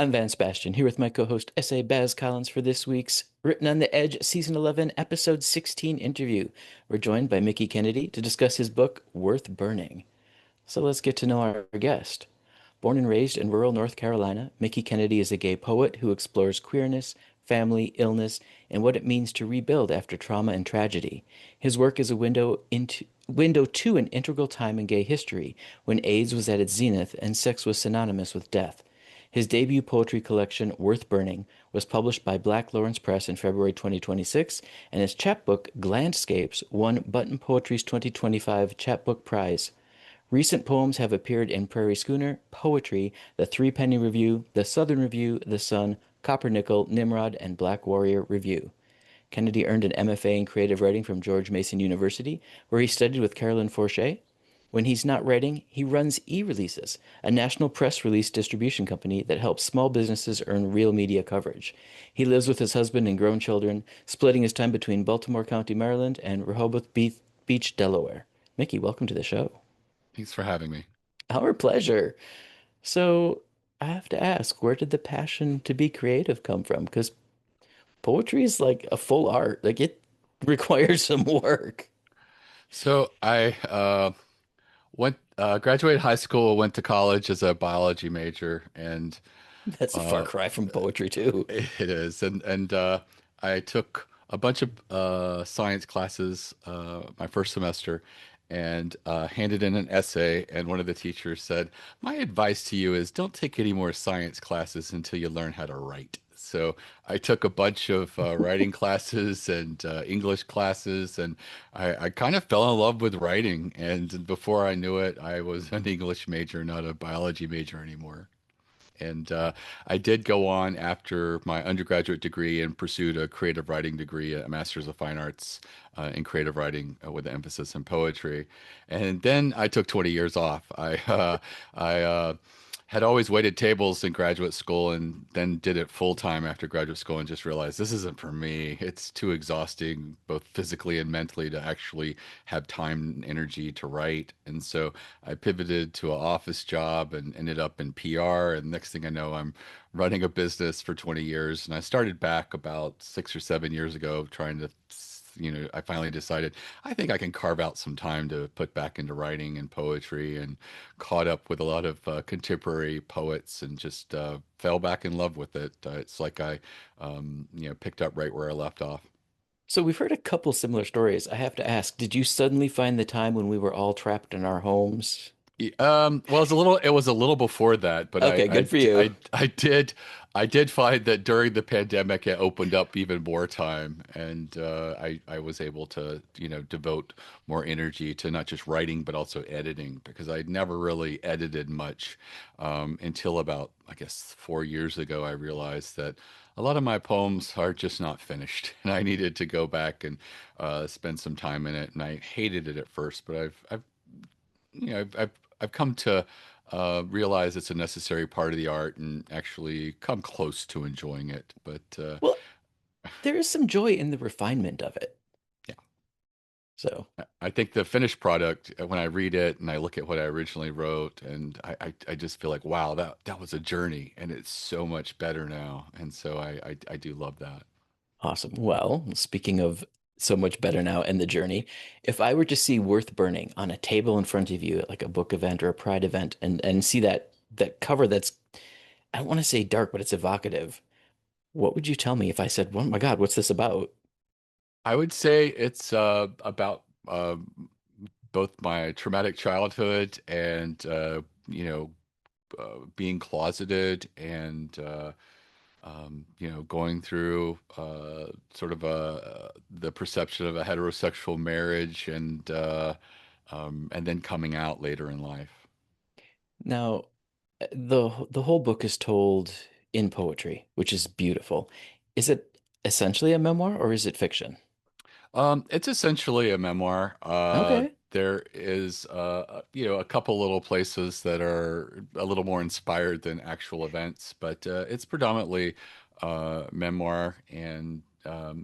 I'm Van Sebastian, here with my co-host S.A. Baz Collins for this week's Written on the Edge Season 11, Episode 16 interview. We're joined by Mickie Kennedy to discuss his book, Worth Burning. So let's get to know our guest. Born and raised in rural North Carolina, Mickie Kennedy is a gay poet who explores queerness, family, illness, and what it means to rebuild after trauma and tragedy. His work is a window to an integral time in gay history when AIDS was at its zenith and sex was synonymous with death. His debut poetry collection, Worth Burning, was published by Black Lawrence Press in February 2026, and his chapbook, Glandscapes, won Button Poetry's 2025 Chapbook Prize. Recent poems have appeared in Prairie Schooner, Poetry, the Threepenny Review, the Southern Review, the Sun, Coppernickel, Nimrod, and Black Warrior Review. Kennedy earned an MFA in creative writing from George Mason University, where he studied with Carolyn Forche. When he's not writing, he runs e-releases, a national press release distribution company that helps small businesses earn real media coverage. He lives with his husband and grown children, splitting his time between Baltimore County, Maryland, and Rehoboth Beach, Delaware. Mickie, welcome to the show. Thanks for having me. Our pleasure. So, I have to ask, where did the passion to be creative come from? Because poetry is like a full art. Like it requires some work. So I went graduated high school, went to college as a biology major, and That's a far uh, cry from poetry too. it is, and I took a bunch of science classes my first semester, and handed in an essay, and one of the teachers said, "My advice to you is don't take any more science classes until you learn how to write." So I took a bunch of writing classes and English classes, and I kind of fell in love with writing. And before I knew it, I was an English major, not a biology major anymore. And I did go on after my undergraduate degree and pursued a creative writing degree, a Master's of Fine Arts in creative writing with an emphasis in poetry. And then I took 20 years off. I had always waited tables in graduate school and then did it full time after graduate school and just realized this isn't for me. It's too exhausting, both physically and mentally, to actually have time and energy to write. And so I pivoted to an office job and ended up in PR. And next thing I know, I'm running a business for 20 years. And I started back about 6 or 7 years ago trying to, I finally decided I think I can carve out some time to put back into writing and poetry and caught up with a lot of contemporary poets and just fell back in love with it. It's like I picked up right where I left off. So we've heard a couple similar stories. I have to ask, did you suddenly find the time when we were all trapped in our homes? Well, it was a little before that, but Okay, good for you. I did find that during the pandemic it opened up even more time, and I was able to, devote more energy to not just writing but also editing because I'd never really edited much until about, I guess, 4 years ago. I realized that a lot of my poems are just not finished, and I needed to go back and spend some time in it. And I hated it at first, but I've I've come to realize it's a necessary part of the art and actually come close to enjoying it. But Well, there is some joy in the refinement of it. yeah, So, I think the finished product, when I read it and I look at what I originally wrote, and I just feel like, wow, that was a journey, and it's so much better now. And so I do love that. awesome. Well, speaking of so much better now and the journey, if I were to see Worth Burning on a table in front of you at like a book event or a pride event and see that cover that's I don't want to say dark, but it's evocative. What would you tell me if I said, "Oh my God, what's this about?" I would say it's about both my traumatic childhood and being closeted and going through sort of the perception of a heterosexual marriage and then coming out later in life. Now, the whole book is told in poetry, which is beautiful. Is it essentially a memoir or is it fiction? It's essentially a memoir. Okay. There is, a couple little places that are a little more inspired than actual events, but it's predominantly memoir, and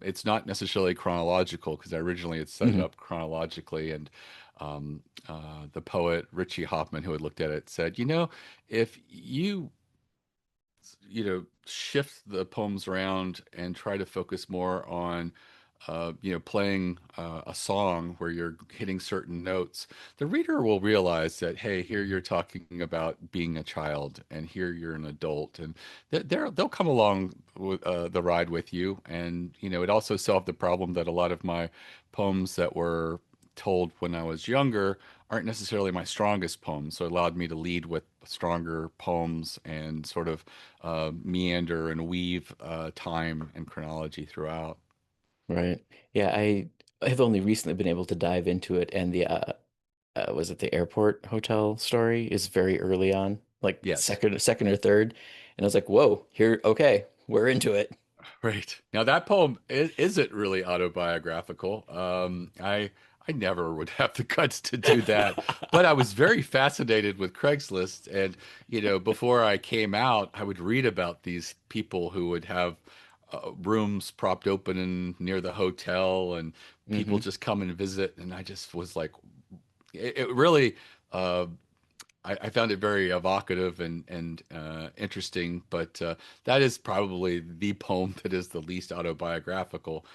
it's not necessarily chronological because I originally had set it Hmm. up chronologically, and the poet Richie Hoffman, who had looked at it, said, if you shift the poems around and try to focus more on playing a song where you're hitting certain notes, the reader will realize that, hey, here you're talking about being a child, and here you're an adult, and they'll come along with the ride with you. And it also solved the problem that a lot of my poems that were told when I was younger aren't necessarily my strongest poems. So it allowed me to lead with stronger poems and sort of meander and weave time and chronology throughout. Right. Yeah, I have only recently been able to dive into it, and the was it the airport hotel story is very early on, like Yes. second or third, and I was like, whoa, here, okay, we're into it. Right. Now that poem isn't really autobiographical. I never would have the guts to do that, but I was very fascinated with Craigslist, and before I came out, I would read about these people who would have rooms propped open near the hotel, and people Hmm. just come and visit, and I just was like, it really. Uh, I found it very evocative and interesting, but that is probably the poem that is the least autobiographical,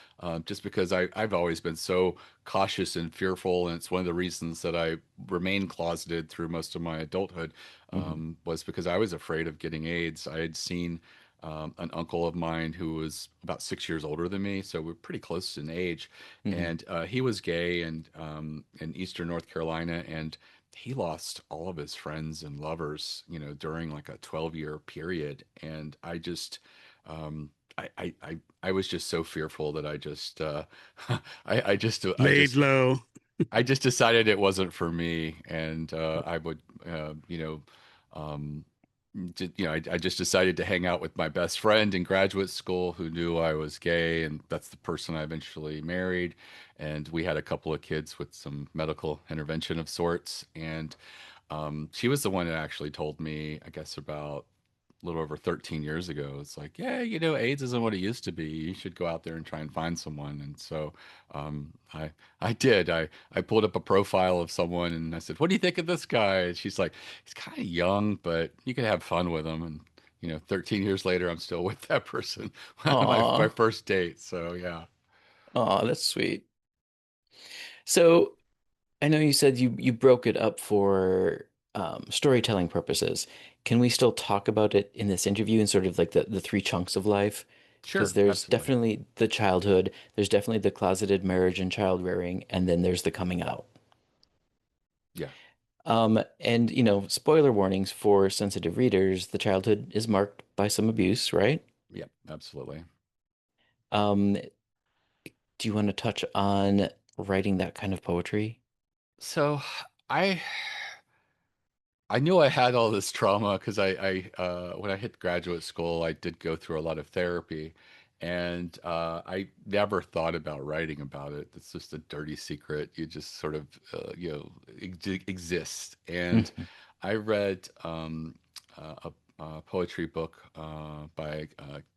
just because I've always been so cautious and fearful, and it's one of the reasons that I remained closeted through most of my adulthood, Hmm. was because I was afraid of getting AIDS. I had seen an uncle of mine who was about 6 years older than me, so we're pretty close in age, Hmm. and he was gay and in Eastern North Carolina, and he lost all of his friends and lovers, during like a 12-year period. And I just, I was just so fearful that I just, Laid low. I just decided it wasn't for me. And I would, um, I just decided to hang out with my best friend in graduate school who knew I was gay, and that's the person I eventually married. And we had a couple of kids with some medical intervention of sorts. And she was the one that actually told me, I guess, about a little over 13 years ago. It's like, yeah, AIDS isn't what it used to be. You should go out there and try and find someone. And so I did. I pulled up a profile of someone and I said, what do you think of this guy? And she's like, he's kind of young, but you could have fun with him. And 13 years later, I'm still with that person on my Aw, first date. So yeah. aw, that's sweet. So I know you said you broke it up for storytelling purposes. Can we still talk about it in this interview in sort of like the three chunks of life? Because Sure, there's absolutely. definitely the childhood, there's definitely the closeted marriage and child rearing, and then there's the coming out. Yeah, And spoiler warnings for sensitive readers, the childhood is marked by some abuse, right? yeah, absolutely. Um, do you want to touch on writing that kind of poetry? So I I knew I had all this trauma because when I hit graduate school, I did go through a lot of therapy, and I never thought about writing about it. It's just a dirty secret. You just sort of exist. And Mhm. I read a poetry book by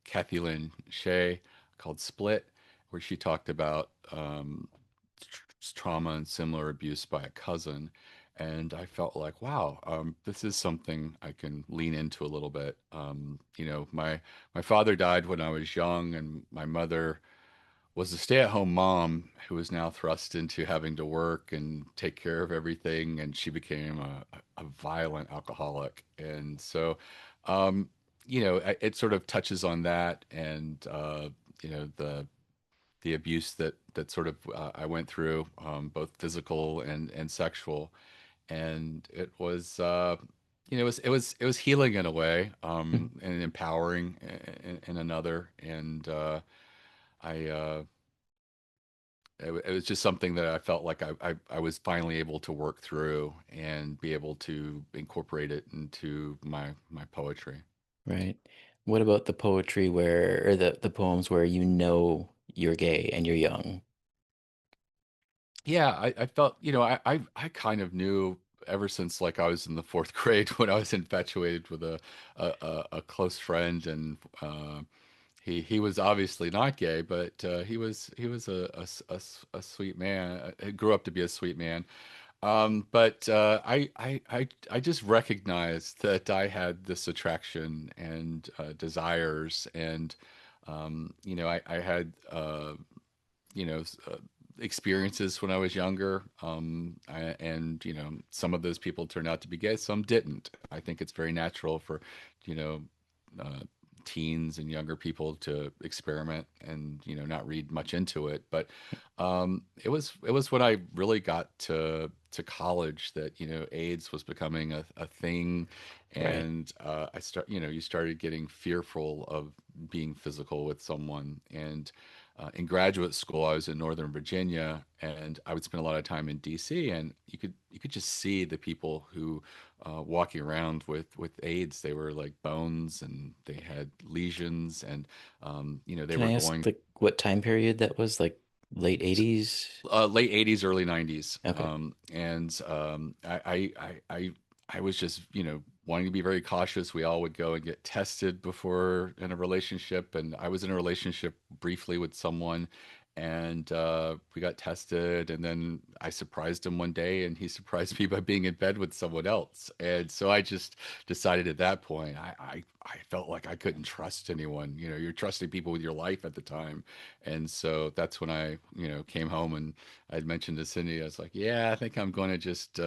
Kathy Lynn Shea called Split, where she talked about trauma and similar abuse by a cousin. And I felt like, wow, this is something I can lean into a little bit. My father died when I was young, and my mother was a stay-at-home mom who is now thrust into having to work and take care of everything, and she became a violent alcoholic. And so, it sort of touches on that, and the abuse that sort of I went through, both physical and sexual, and it was it was healing in a way, and empowering in another, and I it was just something that I felt like I was finally able to work through and be able to incorporate it into my poetry. Right. What about the poetry where, or the poems where you're gay and you're young? Yeah, I felt, I kind of knew ever since like I was in the fourth grade when I was infatuated with a close friend, and he was obviously not gay, but he was a sweet man. Grew up to be a sweet man. But I just recognized that I had this attraction and desires, and I had you know, s- uh, experiences when I was younger. And, some of those people turned out to be gay, some didn't. I think it's very natural for, you know, uh, teens and younger people to experiment and, not read much into it. But it was when I really got to college that, AIDS was becoming a thing. Right. And you started getting fearful of being physical with someone. And in graduate school, I was in Northern Virginia, and I would spend a lot of time in DC, and you could just see the people who walking around with AIDS. They were like bones, and they had lesions, and they Can were I ask going like what time period that was? Like late 80s? late 80s, early 90s. Okay. And I was just, wanting to be very cautious. We all would go and get tested before in a relationship. And I was in a relationship briefly with someone, and we got tested. And then I surprised him one day, and he surprised me by being in bed with someone else. And so I just decided at that point, I felt like I couldn't trust anyone. You're trusting people with your life at the time. And so that's when I, came home, and I'd mentioned to Cindy, I was like, yeah, I think I'm going to just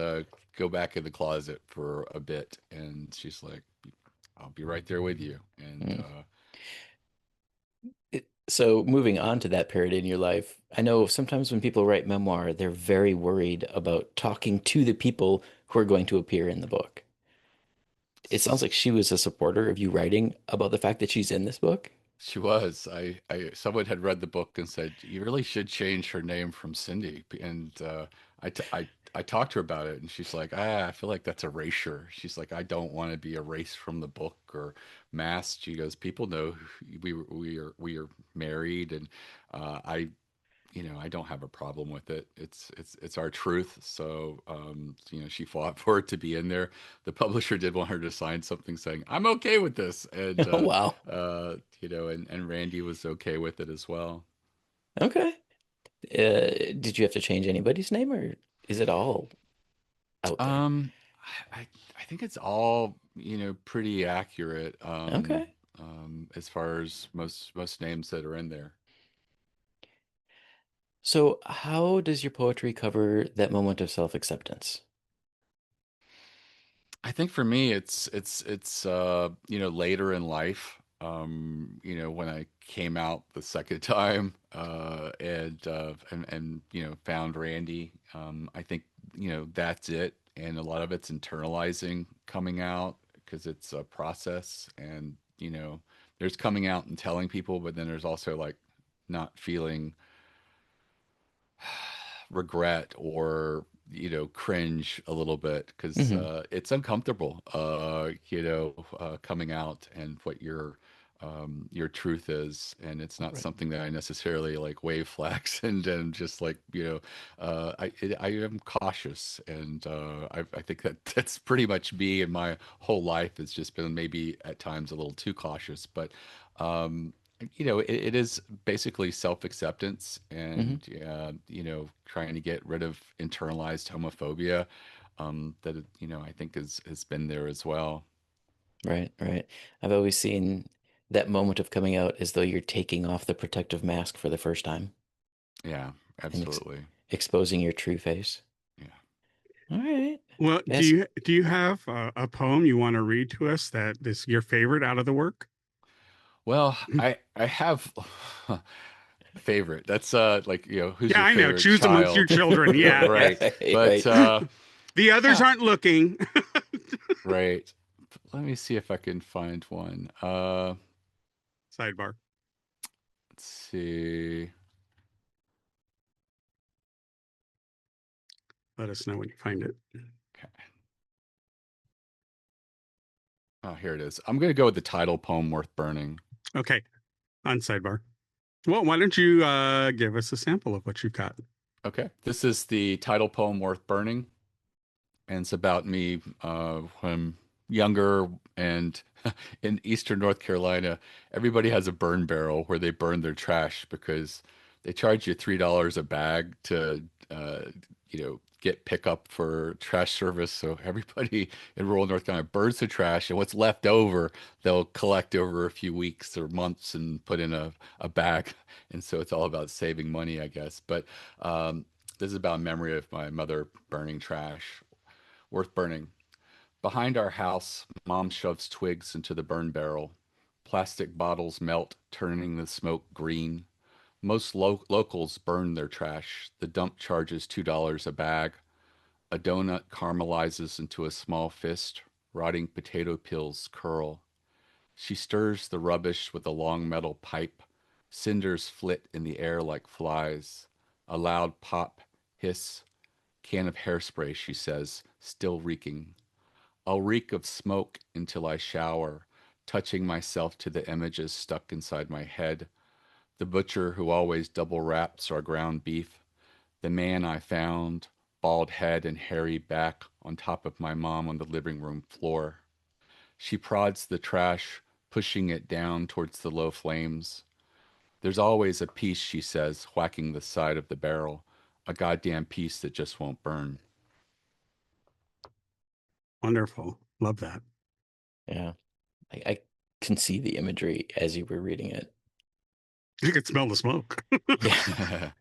go back in the closet for a bit. And she's like, I'll be right there with you. And Mm. So moving on to that period in your life, I know sometimes when people write memoir, they're very worried about talking to the people who are going to appear in the book. It sounds like she was a supporter of you writing about the fact that she's in this book. she was. Someone had read the book and said, you really should change her name from Cindy. And I talked to her about it, and she's like, I feel like that's erasure. She's like, I don't want to be erased from the book or masked. She goes, people know we are married, and I I don't have a problem with it. It's our truth. So, she fought for it to be in there. The publisher did want her to sign something saying, "I'm okay with this," and Oh, wow. and Randy was okay with it as well. Okay. Did you have to change anybody's name or is it all out there? Um, I think it's all, pretty accurate, Okay. as far as most names that are in there. So, how does your poetry cover that moment of self-acceptance? I think for me, it's later in life. When I came out the second time, and found Randy. I think that's it, and a lot of it's internalizing coming out because it's a process, and there's coming out and telling people, but then there's also like not feeling regret or cringe a little bit because Hmm. it's uncomfortable, coming out and what your truth is, and it's not Right. something that I necessarily like wave flags and just like I am cautious, and I think that's pretty much me, and my whole life has just been maybe at times a little too cautious, but um it is basically self-acceptance, Hmm. and trying to get rid of internalized homophobia, that I think has been there as well. Right, right. I've always seen that moment of coming out as though you're taking off the protective mask for the first time Yeah, and absolutely. exposing your true face. Yeah. All right. Well, do Yes. you have a poem you want to read to us that is your favorite out of the work? Well, I have a favorite. That's like, who's Yeah, your I know. favorite Choose amongst your child? children. Yeah. Right. But Right. The others huh, aren't looking. right. Let me see if I can find one. Sidebar. Let's see. Let us know when you find it. Okay. Oh, here it is. I'm gonna go with the title poem, Worth Burning. Okay, on sidebar. Well, why don't you give us a sample of what you got? Okay. This is the title poem, Worth Burning, and it's about me when I'm younger, and in Eastern North Carolina, everybody has a burn barrel where they burn their trash because they charge you $3 a bag to, get pickup for trash service. So everybody in rural North Carolina burns the trash, and what's left over, they'll collect over a few weeks or months and put in a bag. And so it's all about saving money, I guess. But this is about a memory of my mother burning trash, worth burning. Behind our house, Mom shoves twigs into the burn barrel. Plastic bottles melt, turning the smoke green. Most locals burn their trash. The dump charges $2 a bag. A donut caramelizes into a small fist. Rotting potato peels curl. She stirs the rubbish with a long metal pipe. Cinders flit in the air like flies. A loud pop, hiss. Can of hairspray, she says, still reeking. I'll reek of smoke until I shower, touching myself to the images stuck inside my head. The butcher who always double wraps our ground beef. The man I found, bald head and hairy back, on top of my mom on the living room floor. She prods the trash, pushing it down towards the low flames. There's always a piece, she says, whacking the side of the barrel. A goddamn piece that just won't burn. Wonderful. Love that. Yeah. I can see the imagery as you were reading it. You can smell the smoke. Yeah.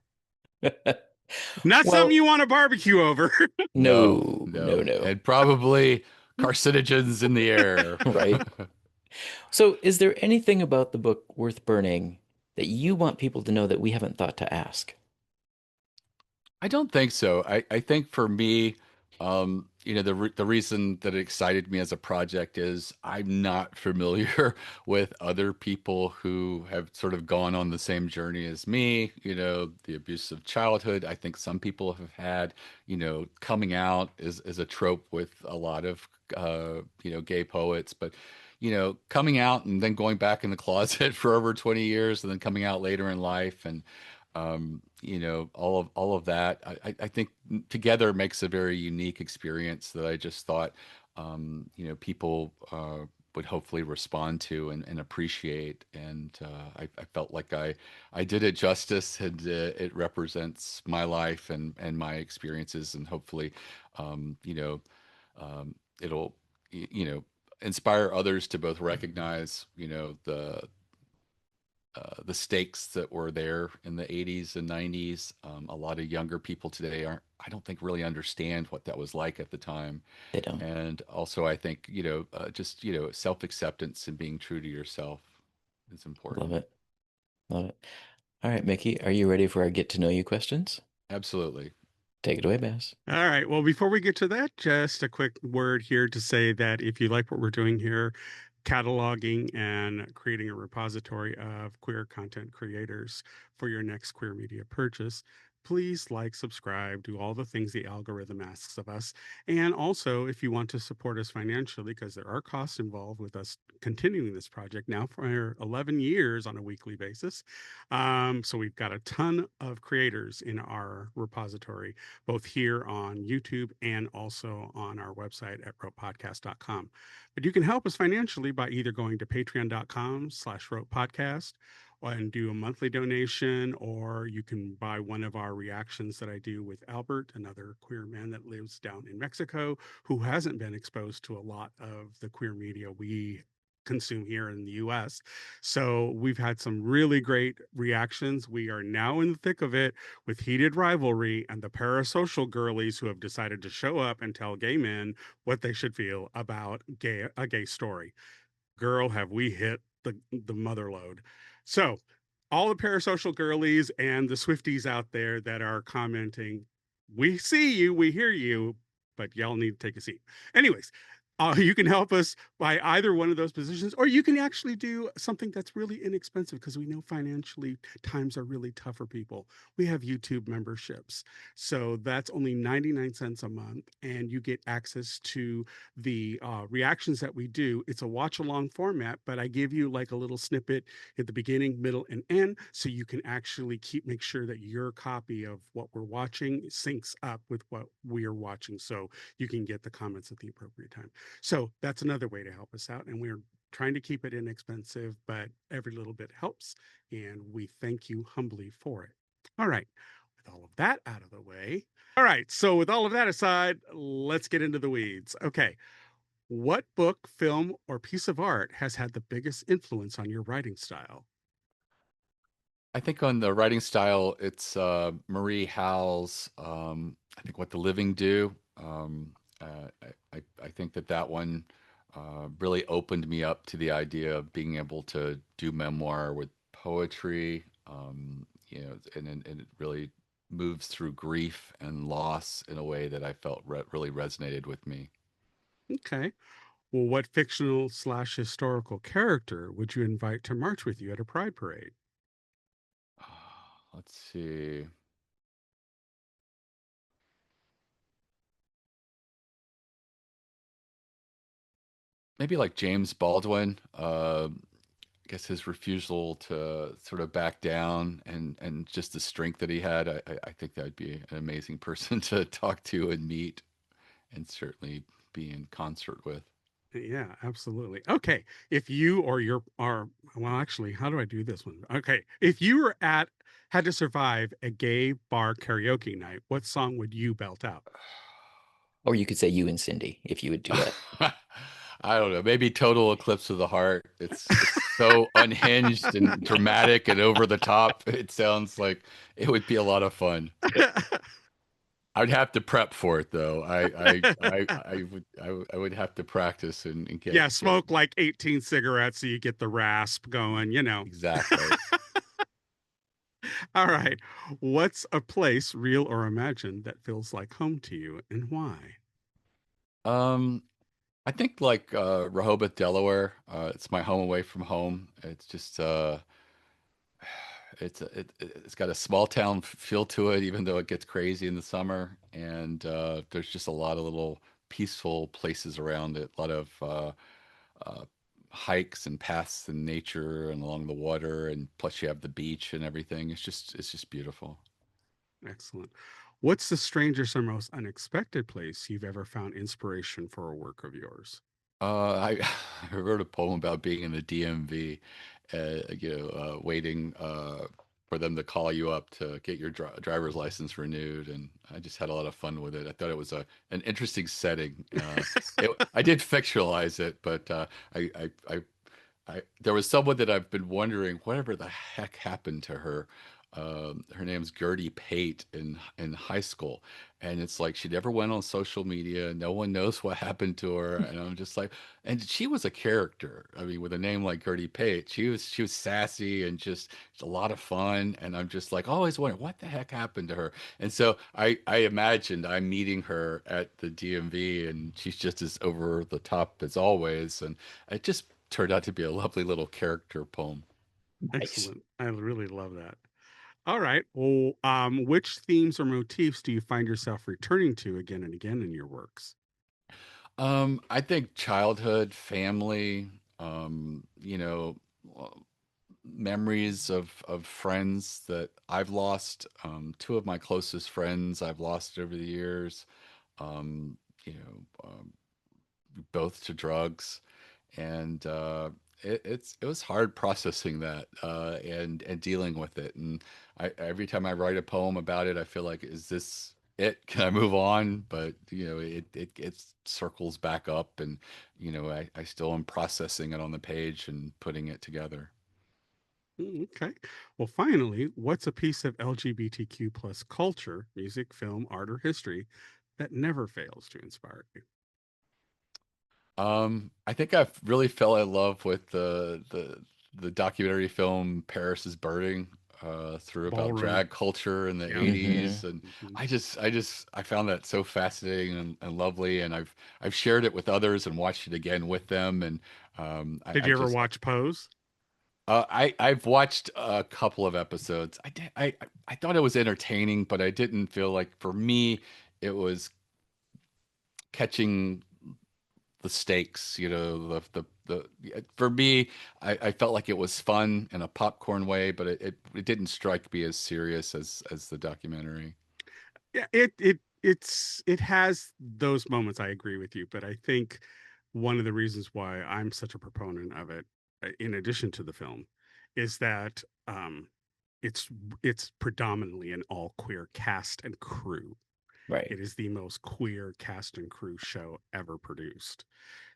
Not something Well, you want to barbecue over. No, no, no, no. no. And probably carcinogens in the air. Right. So, is there anything about the book worth burning that you want people to know that we haven't thought to ask? I don't think so. I think for me, the reason that it excited me as a project is I'm not familiar with other people who have sort of gone on the same journey as me. The abusive childhood. I think some people have had, coming out is a trope with a lot of gay poets, but coming out and then going back in the closet for over 20 years and then coming out later in life and all of that. I think together makes a very unique experience that I just thought, people would hopefully respond to and appreciate. And I felt like I did it justice, and it represents my life and my experiences, and hopefully, um, you know, it'll, inspire others to both recognize, the stakes that were there in the 80s and 90s. A lot of younger people today I don't think, really understand what that was like at the time. They don't. And also, I think, just, self-acceptance and being true to yourself is Love important. it. Love it. All right, Mickey, are you ready for our get to know you questions? Absolutely. Take it away, Baz. All right. Well, before we get to that, just a quick word here to say that if you like what we're doing here, cataloging and creating a repository of queer content creators for your next queer media purchase, please like, subscribe, do all the things the algorithm asks of us. And also, if you want to support us financially, because there are costs involved with us continuing this project now for 11 years on a weekly basis. So we've got a ton of creators in our repository, both here on YouTube and also on our website at ropepodcast.com. But you can help us financially by either going to patreon.com/ropepodcast and do a monthly donation, or you can buy one of our reactions that I do with Albert, another queer man that lives down in Mexico, who hasn't been exposed to a lot of the queer media we consume here in the US. So we've had some really great reactions. We are now in the thick of it with heated rivalry and the parasocial girlies who have decided to show up and tell gay men what they should feel about a gay story. Girl, have we hit the mother load. So all the parasocial girlies and the Swifties out there that are commenting, we see you, we hear you, but y'all need to take a seat. Anyways, you can help us by either one of those positions, or you can actually do something that's really inexpensive, because we know financially times are really tough for people. We have YouTube memberships. So that's only 99 cents a month, and you get access to the reactions that we do. It's a watch along format, but I give you like a little snippet at the beginning, middle, and end, so you can actually make sure that your copy of what we're watching syncs up with what we are watching, so you can get the comments at the appropriate time. So that's another way to help us out. And we're trying to keep it inexpensive, but every little bit helps. And we thank you humbly for it. All right. all of that out of the way. All right. So, with all of that aside, let's get into the weeds. Okay. What book, film, or piece of art has had the biggest influence on your writing style? I think on the writing style, it's Marie Howell's I think What the Living Do. I think that one really opened me up to the idea of being able to do memoir with poetry, and it really moves through grief and loss in a way that I felt really resonated with me. Okay. Well, what fictional slash historical character would you invite to march with you at a pride parade? Let's see. Maybe like James Baldwin. I guess his refusal to sort of back down and just the strength that he had. I think that would be an amazing person to talk to and meet and certainly be in concert with. Yeah, absolutely. Okay. If you or your are well, actually, how do I do this one? Okay. If you were at had to survive a gay bar karaoke night, what song would you belt out? Or you could say you and Cindy if you would do that. I don't know. Maybe Total Eclipse of the Heart. It's so unhinged and dramatic and over the top. It sounds like it would be a lot of fun. I'd have to prep for it though. I would have to practice and Yeah, get smoke like 18 cigarettes so you get the rasp going. exactly. All right. What's a place, real or imagined, that feels like home to you and why? Um, I think like Rehoboth, Delaware. It's my home away from home. It's just it's got a small town feel to it, even though it gets crazy in the summer. And there's just a lot of little peaceful places around it. A lot of uh, hikes and paths in nature and along the water, and plus you have the beach and everything. It's just beautiful. Excellent. What's the strangest or most unexpected place you've ever found inspiration for a work of yours? I I wrote a poem about being in the DMV, waiting for them to call you up to get your driver's license renewed, and I just had a lot of fun with it. I thought it was a an interesting setting. I did fictionalize it, but there was someone that I've been wondering whatever the heck happened to her. Her name's Gertie Pate in high school, and it's like she never went on social media. No one knows what happened to her, and I'm just like, and she was a character. I mean, with a name like Gertie Pate, she was sassy and just a lot of fun. And I'm just like always wondering what the heck happened to her. And so I imagined I'm meeting her at the DMV, and she's just as over the top as always, and it just turned out to be a lovely little character poem. Nice. Excellent. I really love that. All right. Well, which themes or motifs do you find yourself returning to again and again in your works? I think childhood, family, uh, memories of friends that I've lost. Two of my closest friends I've lost over the years. Um, you know, both to drugs, and it was hard processing that and dealing with it. And every time I write a poem about it, I feel like, is this it? Can I move on? But it circles back up, and I still am processing it on the page and putting it together. Okay. Well, finally, what's a piece of LGBTQ plus culture, music, film, art, or history that never fails to inspire you? I think I've really fell in love with the documentary film Paris is Burning, through about Ballroom. drag culture in the Yeah. Hmm. 80s. And Mhm. I found that so fascinating and lovely, and I've shared it with others and watched it again with them. And Did I you ever just watch Pose? I've watched a couple of episodes. I thought it was entertaining, but I didn't feel like, for me, it was catching the stakes, for me, I felt like it was fun in a popcorn way, but it didn't strike me as serious as the documentary. Yeah, it has those moments. I agree with you, but I think one of the reasons why I'm such a proponent of it, in addition to the film, is that it's predominantly an all queer cast and crew. Right. It is the most queer cast and crew show ever produced.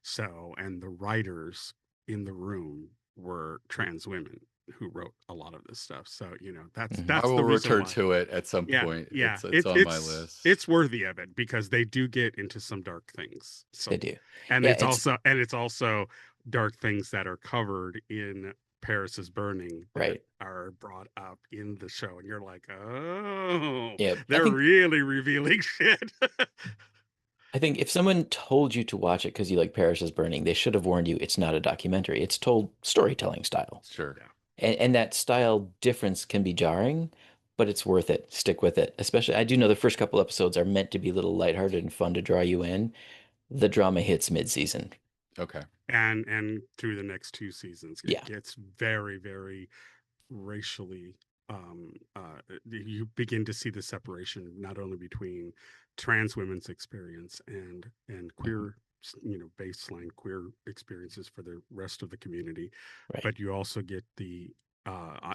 So, and the writers in the room were trans women who wrote a lot of this stuff. So, Mhm. I that's will the reason return why. to it at some Yeah, point. yeah. It's on my list. It's worthy of it because they do get into some dark things. They So, do. and Yeah, it's also dark things that are covered in Paris is Burning that right. are brought up in the show, and you're like, oh, Yeah, they're really revealing shit. I think if someone told you to watch it because you like Paris is Burning, they should have warned you it's not a documentary. It's told storytelling style. Sure. Yeah. And that style difference can be jarring, but it's worth it. Stick with it. Especially, I do know the first couple episodes are meant to be a little lighthearted and fun to draw you in. The drama hits mid-season. Okay. And through the next two seasons, it Yeah, gets very, very racially you begin to see the separation not only between trans women's experience and mhm, queer baseline queer experiences for the rest of the community, right. but you also get the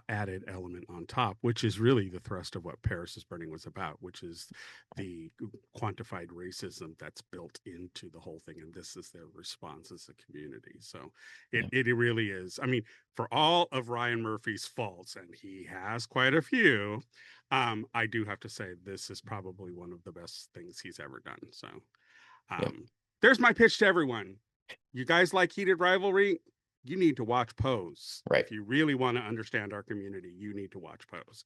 added element on top, which is really the thrust of what Paris is Burning was about, which is the quantified racism that's built into the whole thing, and this is their response as a community. So Yeah, it really is. I mean, for all of Ryan Murphy's faults, and he has quite a few, I do have to say this is probably one of the best things he's ever done. So yeah, there's my pitch to everyone. You guys like heated rivalry? You need to watch Pose. right. If you really want to understand our community, you need to watch Pose.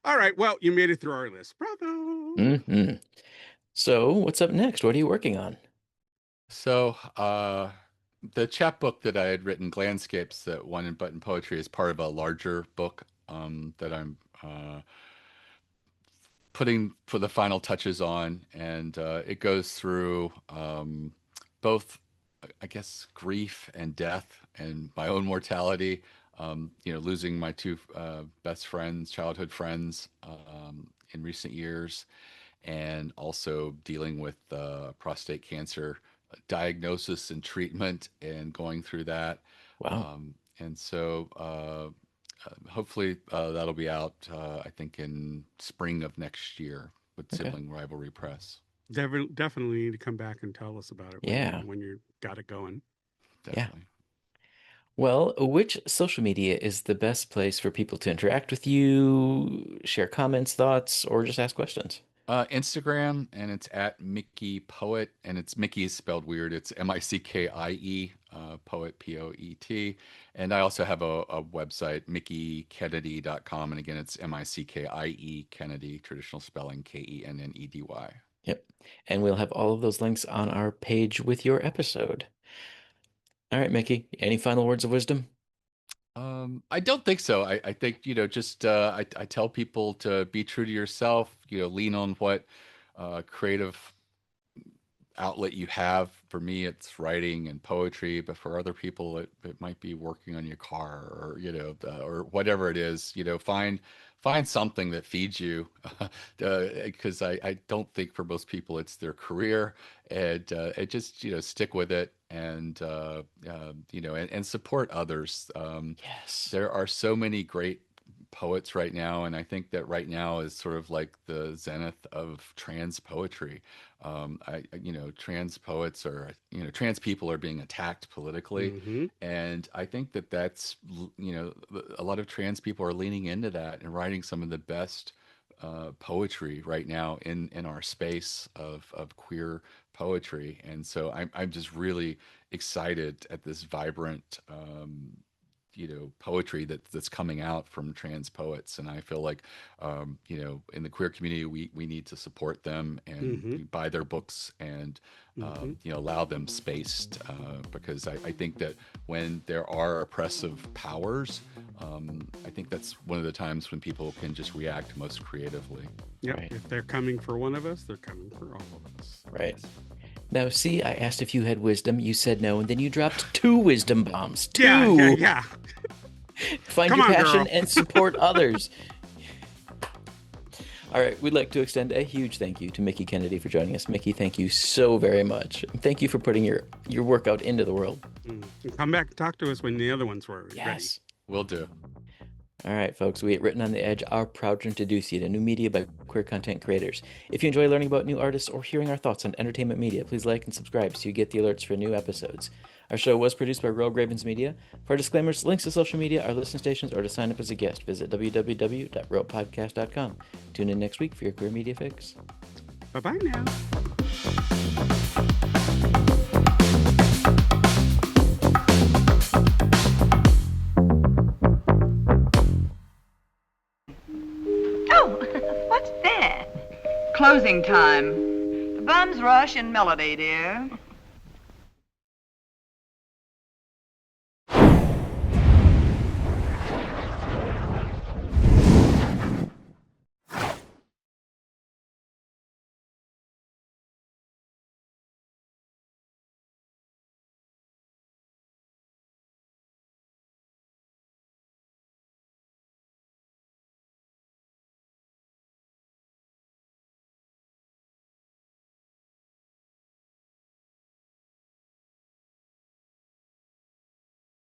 All right. Well, you made it through our list. Bravo. hmm So, what's up next? What are you working on? So, the chapbook that I had written, Glandscapes, that won in Button Poetry, is part of a larger book that I'm putting for the final touches on, and it goes through both, I guess, grief and death, and my own mortality. Losing my two best friends, childhood friends, in recent years, and also dealing with prostate cancer diagnosis and treatment and going through that. Wow. And so hopefully that'll be out, I think, in spring of next year with Okay. Sibling Rivalry Press. Definitely need to come back and tell us about it Yeah. when you got it going. Yeah. Definitely. Well, which social media is the best place for people to interact with you, share comments, thoughts, or just ask questions? Instagram, and it's at Mickie Poet, and it's Mickie is spelled weird. It's Mickie, Poet, Poet. And I also have a website, mickiekennedy.com. And again, it's Mickie Kennedy, traditional spelling, Kennedy. Yep. And we'll have all of those links on our page with your episode. All right, Mickey, any final words of wisdom? I don't think so. I think, just I tell people to be true to yourself, lean on what creative outlet you have. For me, it's writing and poetry, but for other people, it might be working on your car, or or whatever it is. Find something that feeds you, because I don't think for most people it's their career, and it just stick with it, and and support others. Yes. There are so many great poets right now, and I think that right now is sort of like the zenith of trans poetry. Trans poets are, trans people are being attacked politically, Mm-hmm. and I think that that's, a lot of trans people are leaning into that and writing some of the best poetry right now in our space of queer poetry, and so I'm just really excited at this vibrant poetry that's coming out from trans poets. And I feel like in the queer community, we need to support them and Mm-hmm. buy their books, and Mm-hmm. allow them space, because I think that when there are oppressive powers, I think that's one of the times when people can just react most creatively. Yep. Right. If they're coming for one of us, they're coming for all of us. Right. Now, see, I asked if you had wisdom. You said no, and then you dropped two wisdom bombs. Yeah, Two! yeah. Find Come your on, passion girl. and support others. All right, we'd like to extend a huge thank you to Mickie Kennedy for joining us. Mickie, thank you so very much. And thank you for putting your work out into the world. Come back and talk to us when the other ones were ready. Yes. Will do. All right, folks, we at Written on the Edge are proud to introduce you to new media by queer content creators. If you enjoy learning about new artists or hearing our thoughts on entertainment media, please like and subscribe so you get the alerts for new episodes. Our show was produced by Rogue Ravens Media. For disclaimers, links to social media, our listen stations, or to sign up as a guest, visit www.ropepodcast.com. Tune in next week for your queer media fix. Bye-bye now. Closing time. The bums rush in melody, dear.